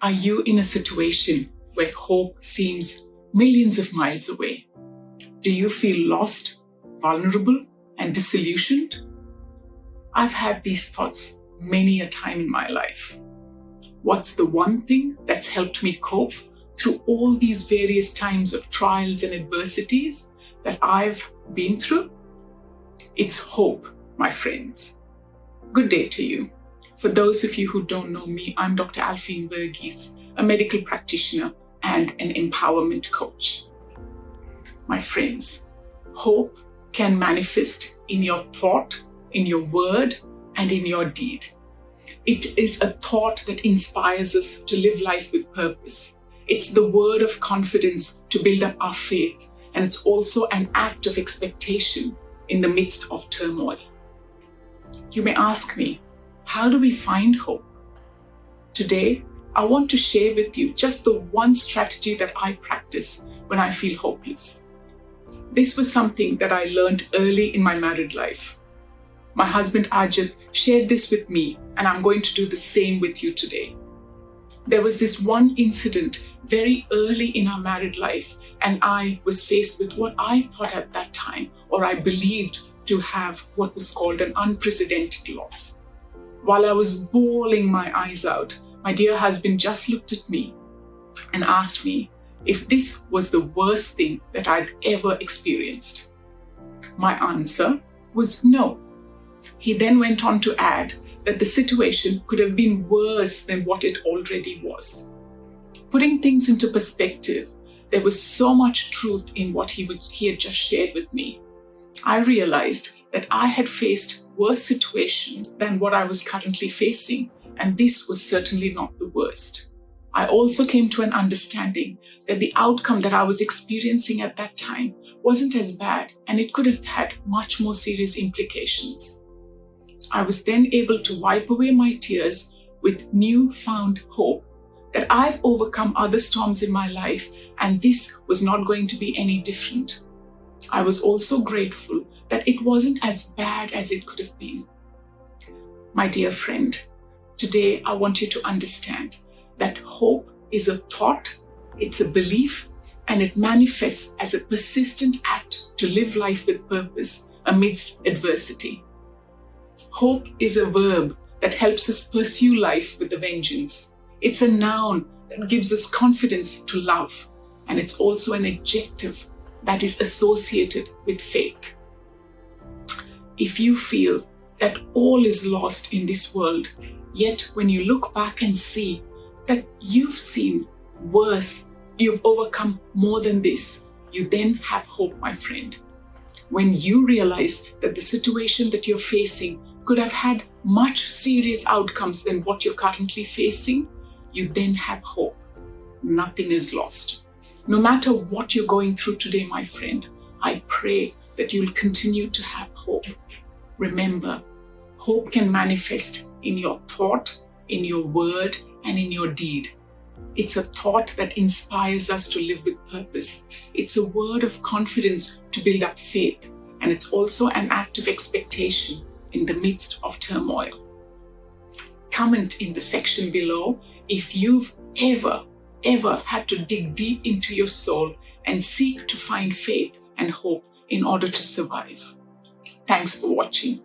Are you in a situation where hope seems millions of miles away? Do you feel lost, vulnerable, and disillusioned? I've had these thoughts many a time in my life. What's the one thing that's helped me cope through all these various times of trials and adversities that I've been through? It's hope, my friends. Good day to you. For those of you who don't know me, I'm Dr. Alfine Verghese, a medical practitioner and an empowerment coach. My friends, hope can manifest in your thought, in your word, and in your deed. It is a thought that inspires us to live life with purpose. It's the word of confidence to build up our faith, and it's also an act of expectation in the midst of turmoil. You may ask me, how do we find hope? Today, I want to share with you just the one strategy that I practice when I feel hopeless. This was something that I learned early in my married life. My husband Ajit shared this with me, and I'm going to do the same with you today. There was this one incident very early in our married life, and I was faced with what I thought at that time, or I believed to have what was called an unprecedented loss. While I was bawling my eyes out, my dear husband just looked at me and asked me if this was the worst thing that I'd ever experienced. My answer was no. He then went on to add that the situation could have been worse than what it already was. Putting things into perspective, there was so much truth in what he had just shared with me. I realized that I had faced worse situations than what I was currently facing, and this was certainly not the worst. I also came to an understanding that the outcome that I was experiencing at that time wasn't as bad, and it could have had much more serious implications. I was then able to wipe away my tears with newfound hope that I've overcome other storms in my life, and this was not going to be any different. I was also grateful that it wasn't as bad as it could have been. My dear friend, today I want you to understand that hope is a thought, it's a belief, and it manifests as a persistent act to live life with purpose amidst adversity. Hope is a verb that helps us pursue life with a vengeance. It's a noun that gives us confidence to love, and it's also an adjective that is associated with faith. If you feel that all is lost in this world, yet when you look back and see that you've seen worse, you've overcome more than this, you then have hope, my friend. When you realize that the situation that you're facing could have had much serious outcomes than what you're currently facing, you then have hope. Nothing is lost. No matter what you're going through today, my friend, I pray that you'll continue to have hope. Remember, hope can manifest in your thought, in your word, and in your deed. It's a thought that inspires us to live with purpose. It's a word of confidence to build up faith, and it's also an act of expectation in the midst of turmoil. Comment in the section below if you've ever had to dig deep into your soul and seek to find faith and hope in order to survive. Thanks for watching.